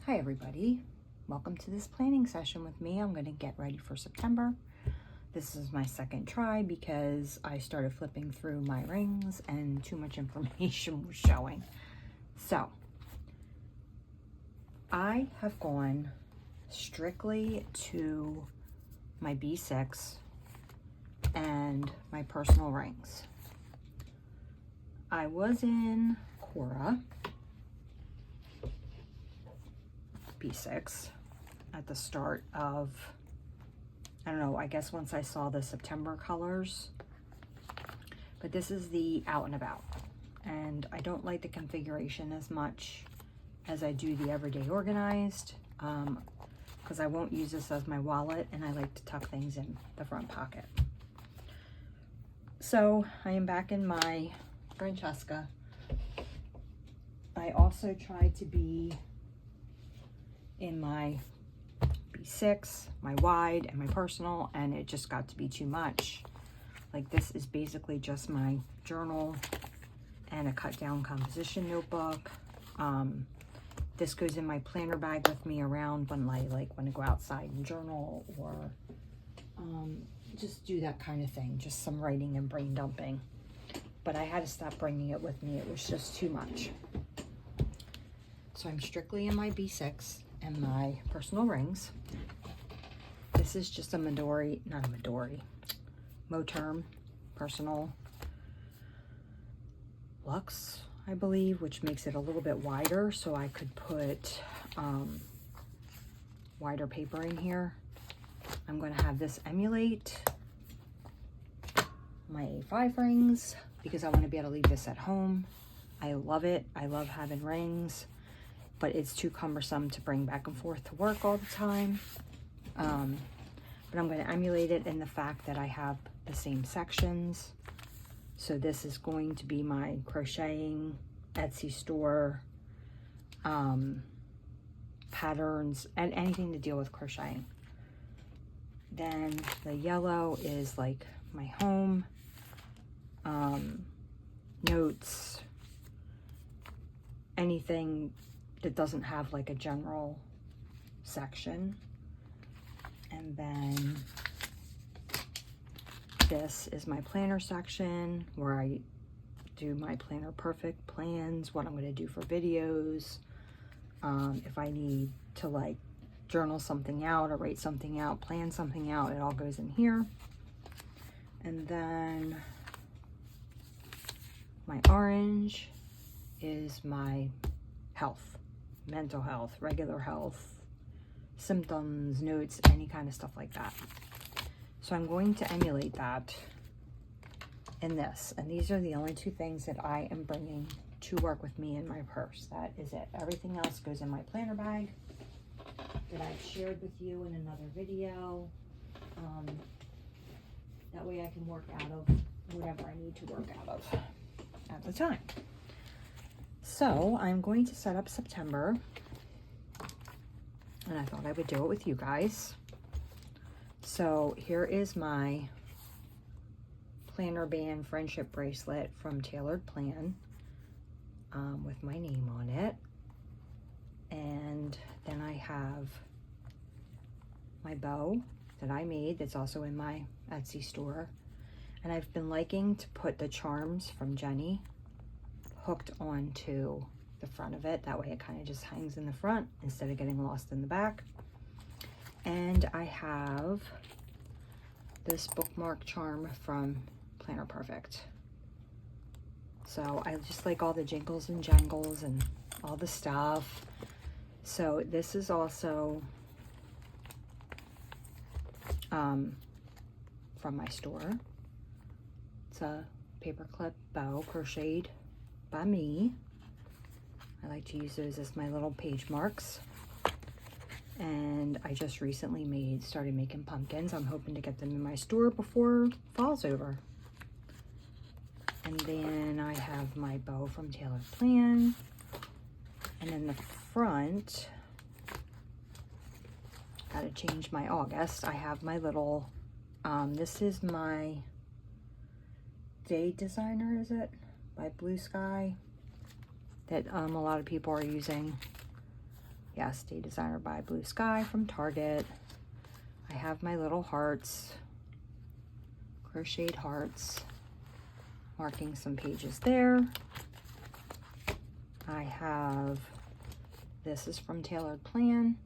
Hi everybody, welcome to this planning session with me. I'm going to get ready for September. This is my second try because I started flipping through my rings and too much information was showing. So I have gone strictly to my B6 and my personal rings. I was in Cora B6 at the start of, I don't know, I guess once I saw the September colors, but this is the out and about, and I don't like the configuration as much as I do the everyday organized, because I won't use this as my wallet and I like to tuck things in the front pocket. So I am back in my Francesca. I also tried to be in my B6, my wide, and my personal, and it just got to be too much. Like, this is basically just my journal and a cut down composition notebook. This goes in my planner bag with me around when I want to go outside and journal, or just do that kind of thing, just some writing and brain dumping. But I had to stop bringing it with me. It was just too much. So I'm strictly in my B6 and my personal rings. This is just a Midori, not a Midori, Moterm personal Luxe, I believe, which makes it a little bit wider, so I could put wider paper in here. I'm going to have this emulate my A5 rings because I want to be able to leave this at home. I love it. I love having rings, but it's too cumbersome to bring back and forth to work all the time. But I'm going to emulate it in the fact that I have the same sections. So this is going to be my crocheting, Etsy store, patterns, and anything to deal with crocheting. Then the yellow is like my home, notes, anything that doesn't have like a general section. And then this is my planner section where I do my Planner Perfect plans, what I'm going to do for videos. If I need to like journal something out or write something out, plan something out, it all goes in here. And then my orange is my health, mental health, regular health, symptoms, notes, any kind of stuff like that. So I'm going to emulate that in this. And these are the only two things that I am bringing to work with me in my purse. That is it. Everything else goes in my planner bag that I've shared with you in another video. That way I can work out of whatever I need to work out of at the time. So I'm going to set up September, and I thought I would do it with you guys. So here is my planner band friendship bracelet from Tailored Plan, with my name on it. And then I have my bow that I made that's also in my Etsy store. And I've been liking to put the charms from Jenny hooked onto the front of it. That way it kind of just hangs in the front instead of getting lost in the back. And I have this bookmark charm from Planner Perfect. So I just like all the jingles and jangles and all the stuff. So this is also from my store. It's a paperclip bow crocheted by me. I like to use those as my little page marks. And I just recently started making pumpkins. I'm hoping to get them in my store before fall's over. And then I have my bow from Tailored Plan. And in the front, gotta change my August. I have my little, this is my Day Designer, is it? By Blue Sky. That a lot of people are using. Yes, Day Designer by Blue Sky from Target. I have my little hearts, crocheted hearts, marking some pages there. I have, this is from Tailored Plan.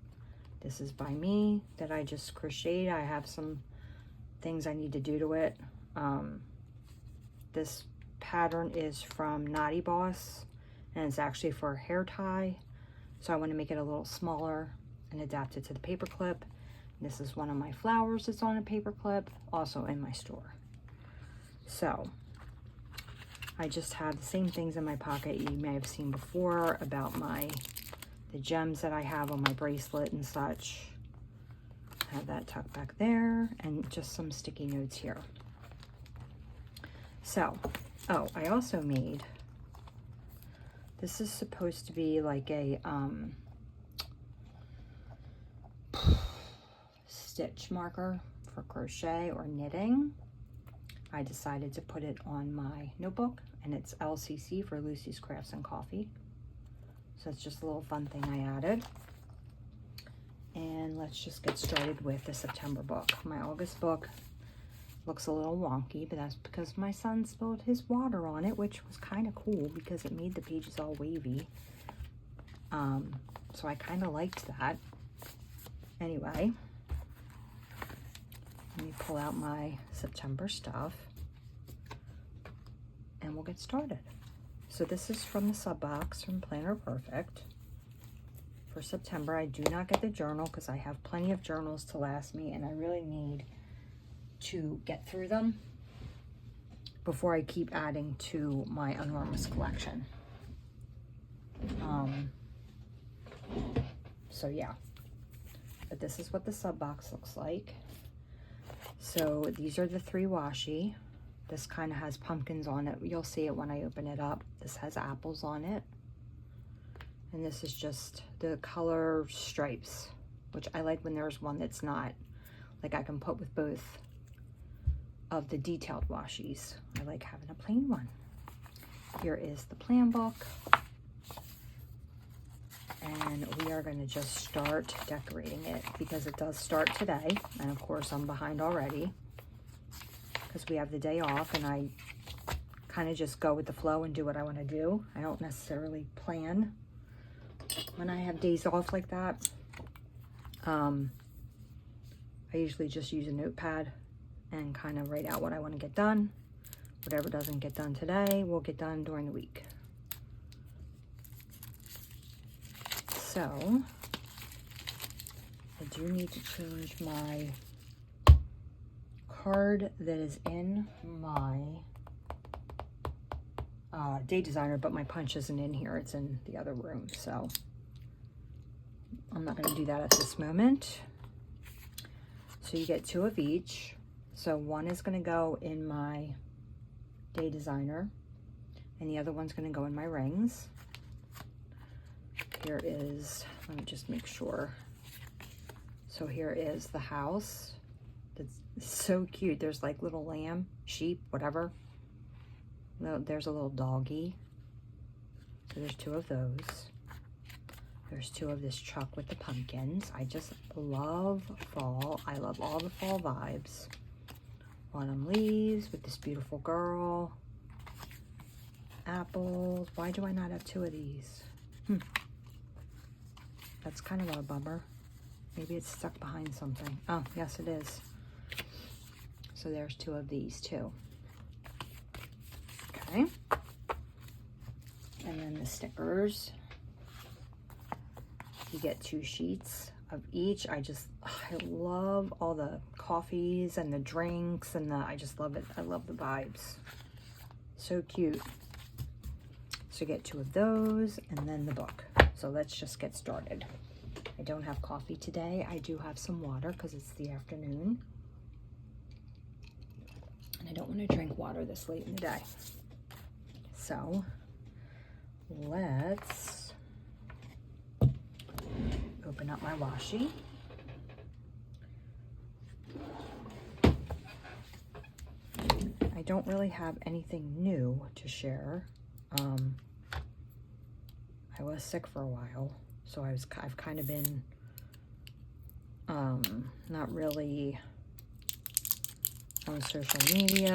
This is by me that I just crocheted. I have some things I need to do to it. This pattern is from Naughty Boss, and it's actually for a hair tie. So I want to make it a little smaller and adapt it to the paper clip. This is one of my flowers that's on a paper clip, also in my store. So I just have the same things in my pocket you may have seen before about the gems that I have on my bracelet and such. I have that tucked back there, and just some sticky notes here. So, oh, I also made, this is supposed to be like a stitch marker for crochet or knitting. I decided to put it on my notebook, and it's LCC for Lucy's Crafts and Coffee. So it's just a little fun thing I added. And let's just get started with the September book. My August book looks a little wonky, but that's because my son spilled his water on it, which was kind of cool because it made the pages all wavy. So I kind of liked that. Anyway, let me pull out my September stuff and we'll get started. So this is from the sub box from Planner Perfect. For September, I do not get the journal because I have plenty of journals to last me, and I really need to get through them before I keep adding to my enormous collection. So yeah, but this is what the sub box looks like. So these are the 3 washi. This kind of has pumpkins on it. You'll see it when I open it up. This has apples on it. And this is just the color stripes, which I like when there's one that's not. Like I can put with both of the detailed washi's. I like having a plain one. Here is the plan book. And we are going to just start decorating it because it does start today. And of course I'm behind already because we have the day off, and I kind of just go with the flow and do what I want to do. I don't necessarily plan when I have days off like that. I usually just use a notepad and kind of write out what I want to get done. Whatever doesn't get done today will get done during the week. So I do need to change my card that is in my Day Designer, but my punch isn't in here. It's in the other room, so I'm not going to do that at this moment. So you get 2 of each. So one is going to go in my Day Designer, and the other one's going to go in my rings. Here is, let me just make sure. So here is the house. It's so cute. There's like little lamb, sheep, whatever. No, there's a little doggy. So there's 2 of those. There's 2 of this truck with the pumpkins. I just love fall. I love all the fall vibes. Autumn leaves with this beautiful girl. Apples. Why do I not have 2 of these? That's kind of a bummer. Maybe it's stuck behind something. Oh, yes it is. So there's 2 of these too. Okay. And then the stickers. You get 2 sheets of each. I love all the coffees and the drinks and I just love it. I love the vibes. So cute. So you get 2 of those and then the book. So let's just get started. I don't have coffee today. I do have some water because it's the afternoon. And I don't want to drink water this late in the day. So let's open up my washi. I don't really have anything new to share. I was sick for a while, So I've kind of been not really on social media,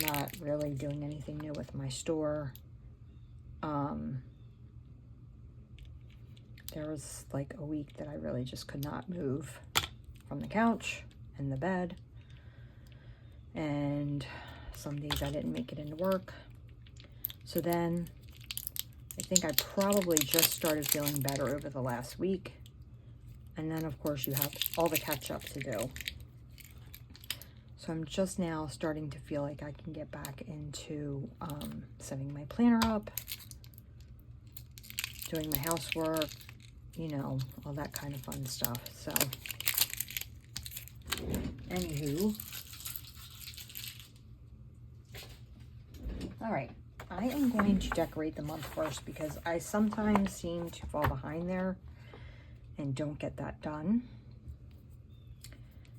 not really doing anything new with my store. There was like a week that I really just could not move from the couch and the bed. And some days I didn't make it into work. So then I think I probably just started feeling better over the last week. And then of course you have all the catch up to do. So I'm just now starting to feel like I can get back into setting my planner up, doing my housework, you know, all that kind of fun stuff. So, anywho, all right, I am going to decorate the month first because I sometimes seem to fall behind there and don't get that done.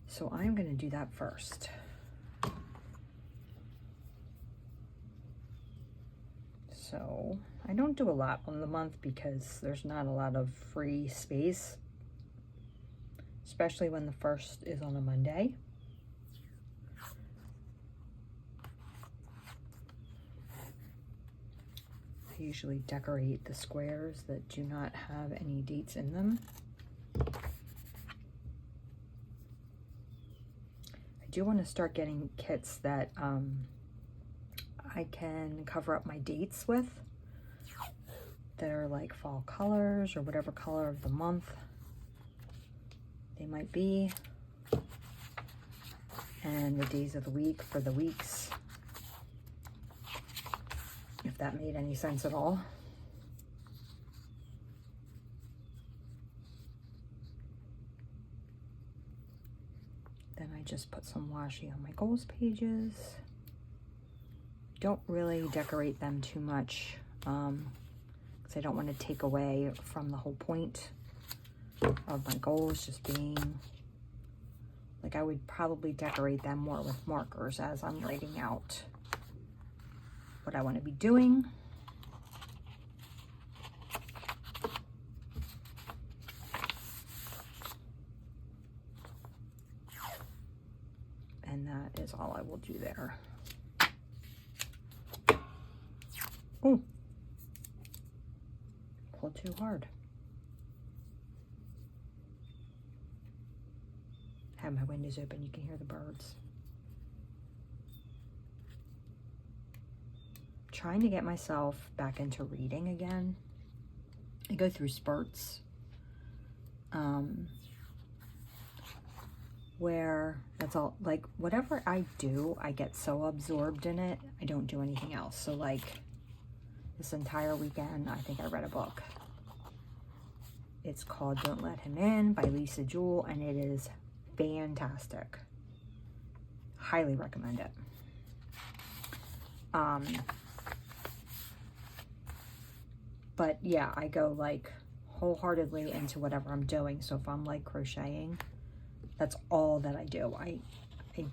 So I'm going to do that first. So I don't do a lot on the month because there's not a lot of free space, especially when the first is on a Monday. I usually decorate the squares that do not have any dates in them. I do want to start getting kits that I can cover up my dates with, that are like fall colors or whatever color of the month they might be, and the days of the week for the weeks, if that made any sense at all. Then I just put some washi on my goals pages. Don't really decorate them too much because I don't want to take away from the whole point of my goals just being like, I would probably decorate them more with markers as I'm writing out what I want to be doing. And that is all I will do there. Oh, pulled too hard. Have my windows open, you can hear the birds. Trying to get myself back into reading again. I go through spurts where that's all, like whatever I do, I get so absorbed in it, I don't do anything else. So like this entire weekend, I think I read a book. It's called Don't Let Him In by Lisa Jewell, and it is fantastic. Highly recommend it. But yeah, I go like wholeheartedly into whatever I'm doing. So if I'm like crocheting, that's all that I do. I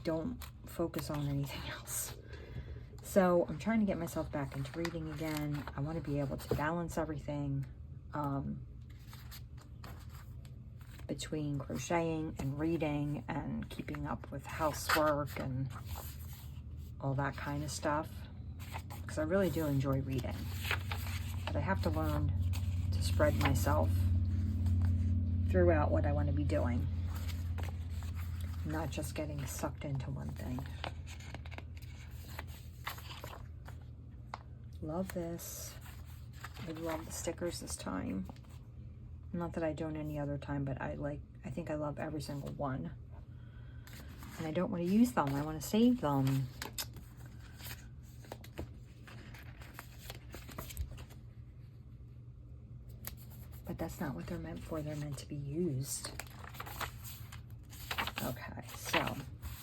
don't focus on anything else. So I'm trying to get myself back into reading again. I want to be able to balance everything between crocheting and reading and keeping up with housework and all that kind of stuff, because I really do enjoy reading. But I have to learn to spread myself throughout what I want to be doing, not just getting sucked into one thing. Love this. I love the stickers this time. Not that I don't any other time, but I think I love every single one. And I don't want to use them. I want to save them. But that's not what they're meant for. They're meant to be used. Okay, so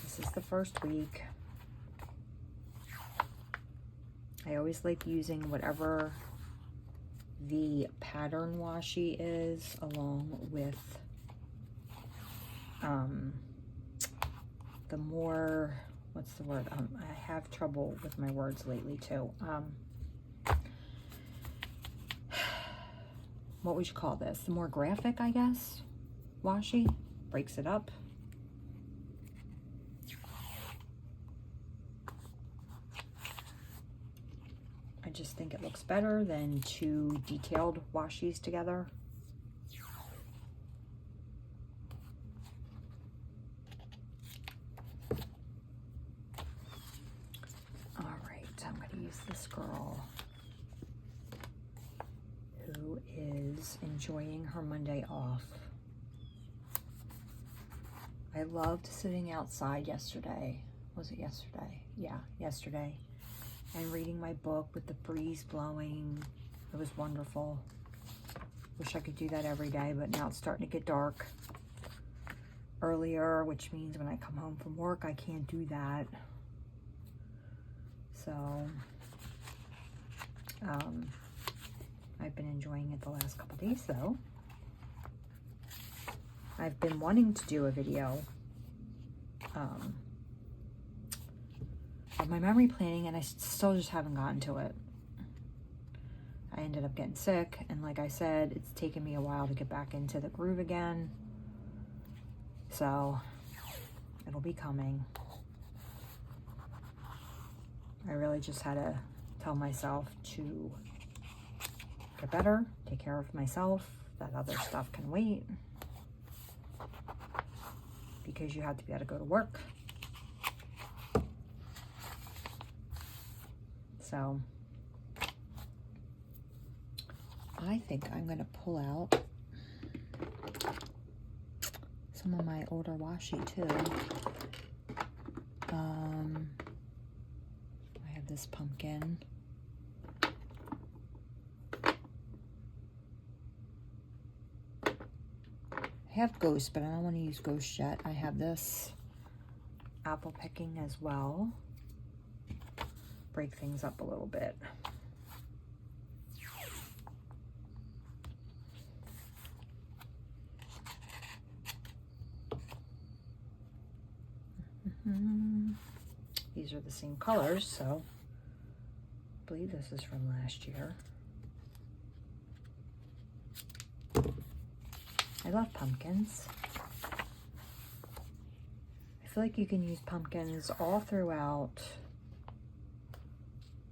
this is the first week. I always like using whatever the pattern washi is, along with the more, what's the word? I have trouble with my words lately too. what would you call this? The more graphic, I guess, washi. Breaks it up. I just think it looks better than two detailed washies together. All right, I'm going to use this girl who is enjoying her Monday off. I loved sitting outside yesterday. Was it yesterday? Yeah, yesterday. And reading my book with the breeze blowing. It was wonderful. Wish I could do that every day, but now it's starting to get dark earlier, which means when I come home from work, I can't do that. So, I've been enjoying it the last couple days, though. I've been wanting to do a video of my memory planning, and I still just haven't gotten to it. I ended up getting sick, and like I said, it's taken me a while to get back into the groove again. So, it'll be coming. I really just had to tell myself to get better, take care of myself, that other stuff can wait. Because you have to be able to go to work. So, I think I'm going to pull out some of my older washi too. I have this pumpkin. I have Ghost, but I don't want to use Ghost yet. I have this apple picking as well. Break things up a little bit. These are the same colors, so I believe this is from last year. I love pumpkins. I feel like you can use pumpkins all throughout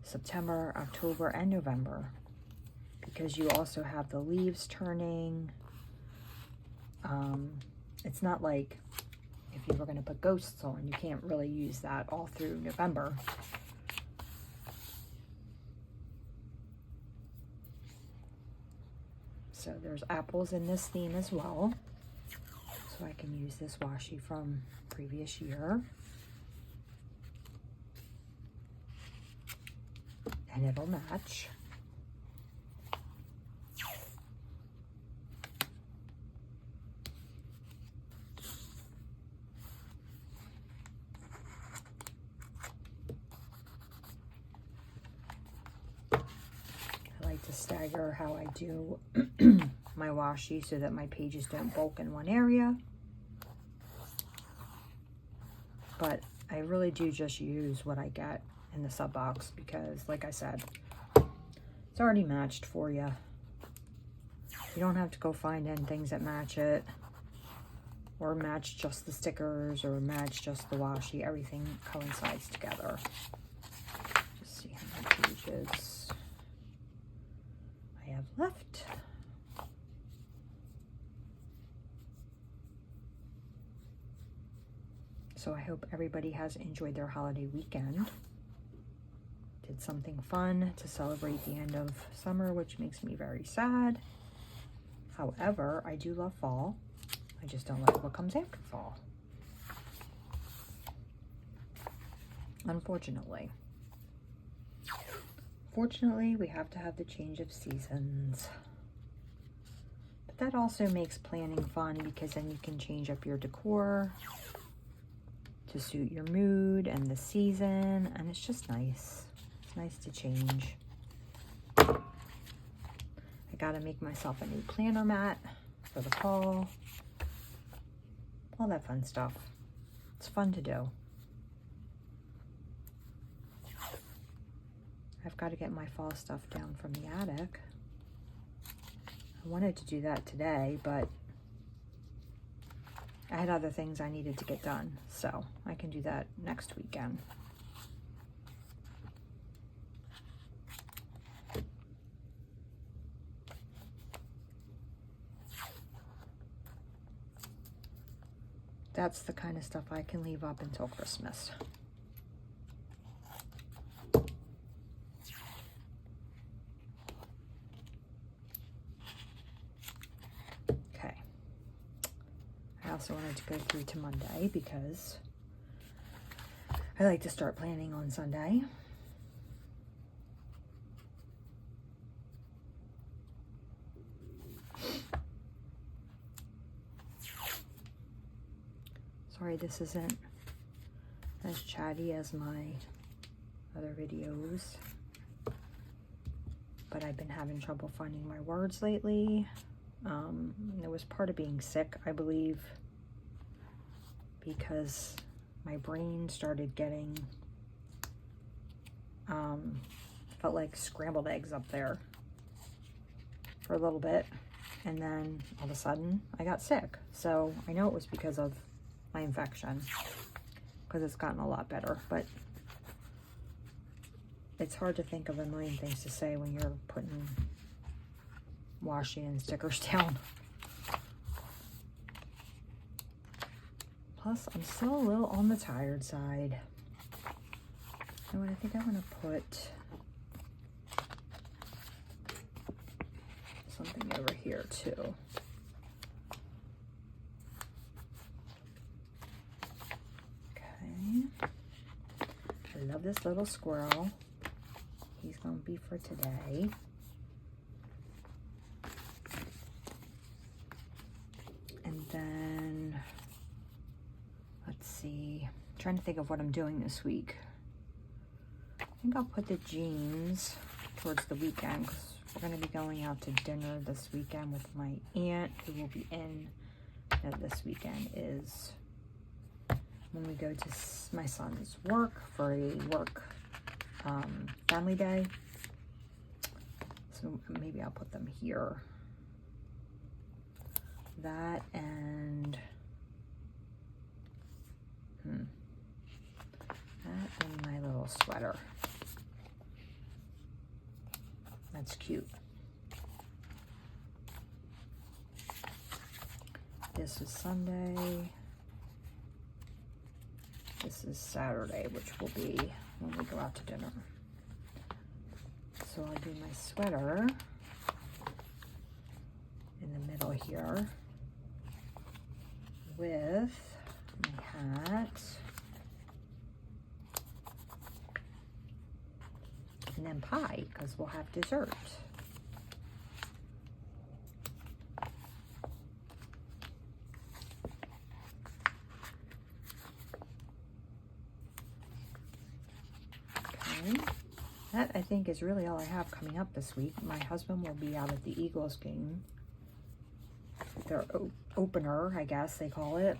September, October, and November, because you also have the leaves turning. It's not like if you were going to put ghosts on, you can't really use that all through November. So there's apples in this theme as well. So I can use this washi from previous year. And it'll match. I like to stagger how I do my washi so that my pages don't bulk in one area. But I really do just use what I get in the sub box because, like I said, it's already matched for you. You don't have to go find any things that match it, or match just the stickers, or match just the washi. Everything coincides together. Just see how many pages I have left. So I hope everybody has enjoyed their holiday weekend. Did something fun to celebrate the end of summer, which makes me very sad. However, I do love fall. I just don't like what comes after fall, unfortunately. Fortunately, we have to have the change of seasons. But that also makes planning fun because then you can change up your decor to suit your mood and the season, and it's just nice. It's nice to change. I gotta make myself a new planner mat for the fall. All that fun stuff. It's fun to do. I've got to get my fall stuff down from the attic. I wanted to do that today, but I had other things I needed to get done, so I can do that next weekend. That's the kind of stuff I can leave up until Christmas. Okay. I also wanted to go through to Monday because I like to start planning on Sunday. Sorry, this isn't as chatty as my other videos, but I've been having trouble finding my words lately. It was part of being sick, I believe, because my brain started getting, felt like scrambled eggs up there for a little bit, and then all of a sudden I got sick. So I know it was because of my infection, because it's gotten a lot better, but it's hard to think of a million things to say when you're putting washi and stickers down. Plus, I'm still a little on the tired side. And what I think I want to put something over here too. I love this little squirrel. He's gonna be for today. And then, let's see. I'm trying to think of what I'm doing this week. I think I'll put the jeans towards the weekend because we're gonna be going out to dinner this weekend with my aunt, who will be in. This weekend is when we go to my son's work for a work family day. So maybe I'll put them here. That and my little sweater. That's cute. This is Sunday. This is Saturday, which will be when we go out to dinner. So I'll do my sweater in the middle here with my hat. And then pie, because we'll have dessert. That, I think, is really all I have coming up this week. My husband will be out at the Eagles game. Their opener, I guess they call it.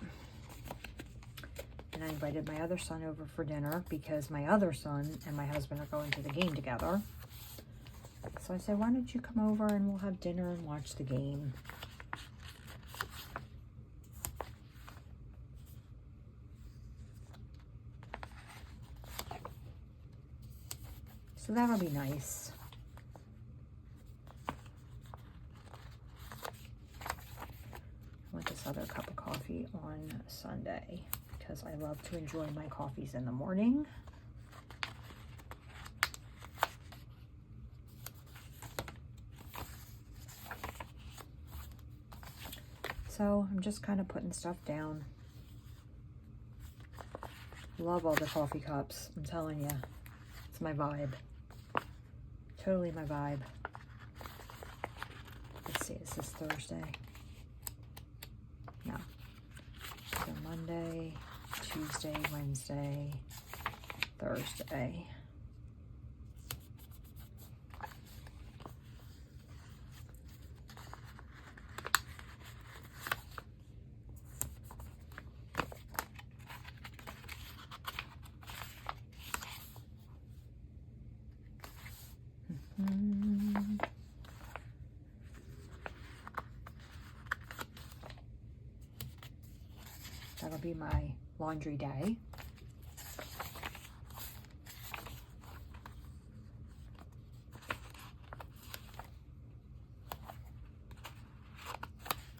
And I invited my other son over for dinner because my other son and my husband are going to the game together. So I said, why don't you come over and we'll have dinner and watch the game. So that'll be nice. I want this other cup of coffee on Sunday because I love to enjoy my coffees in the morning. So I'm just kind of putting stuff down. Love all the coffee cups, I'm telling you. It's my vibe. Totally my vibe. Let's see, is this Thursday? No. So Monday, Tuesday, Wednesday, Thursday. That'll be my laundry day.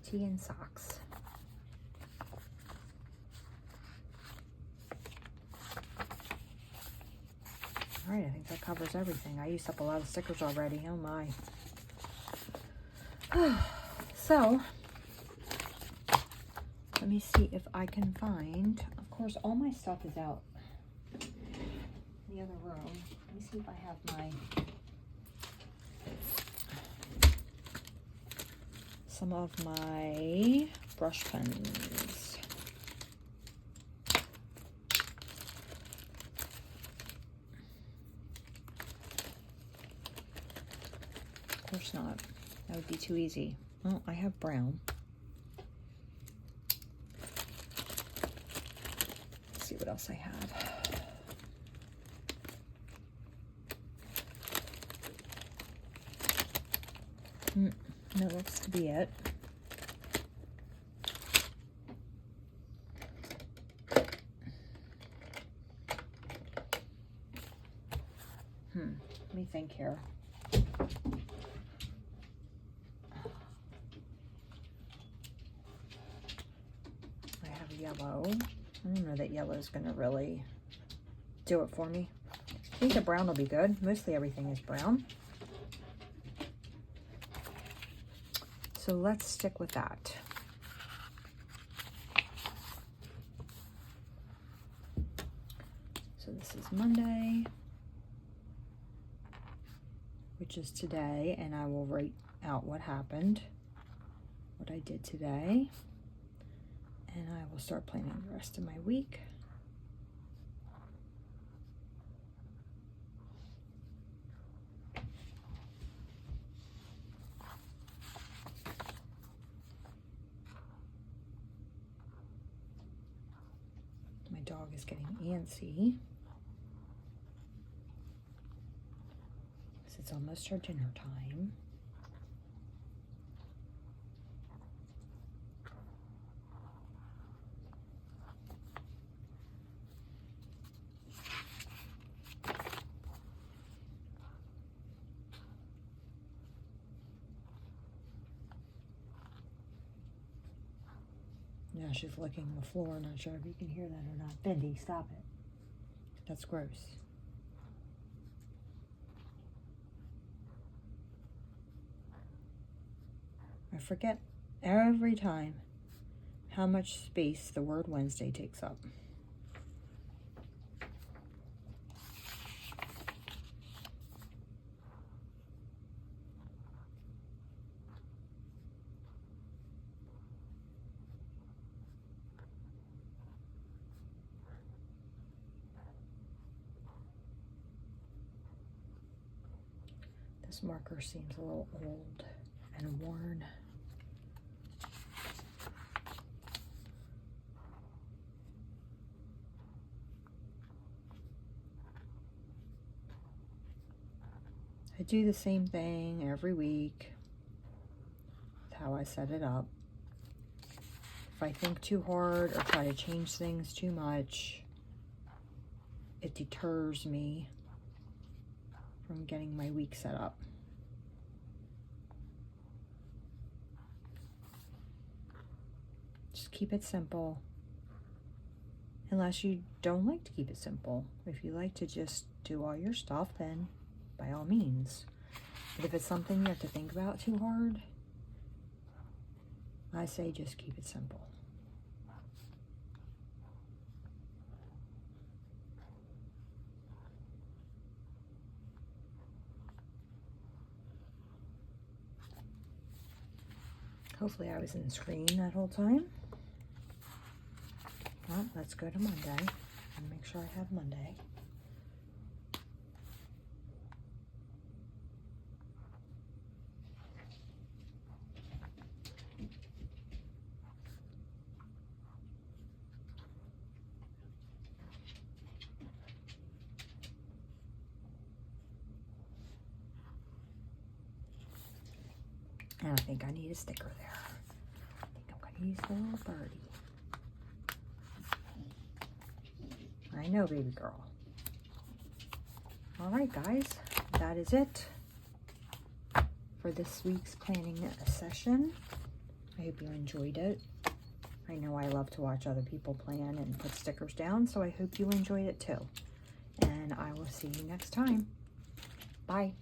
Tea and socks. All right, I think that covers everything. I used up a lot of stickers already. Oh my. So, let me see if I can find, of course, all my stuff is out in the other room. Let me see if I have some of my brush pens. Of course not. That would be too easy. Oh, I have brown. Let's see what else I have. That looks to be it. Let me think here. I have yellow. I don't know that yellow is going to really do it for me. I think the brown will be good. Mostly everything is brown. So let's stick with that. So this is Monday, which is today, and I will write out what happened, what I did today, and I will start planning the rest of my week. My dog is getting antsy because it's almost her dinner time. Now she's licking the floor. Not sure if you can hear that or not. Bendy, stop it. That's gross. I forget every time how much space the word Wednesday takes up. This marker seems a little old and worn. I do the same thing every week. That's how I set it up. If I think too hard or try to change things too much, it deters me from getting my week set up. Just keep it simple. Unless you don't like to keep it simple. If you like to just do all your stuff, then by all means. But if it's something you have to think about too hard, I say just keep it simple. Hopefully I was in the screen that whole time. Well, let's go to Monday and make sure I have Monday. And I think I need a sticker there. I think I'm going to use the little birdie. know, baby girl. All right, guys, that is it for this week's planning session. I hope you enjoyed it. I know I love to watch other people plan and put stickers down, so I hope you enjoyed it too. And I will see you next time. Bye.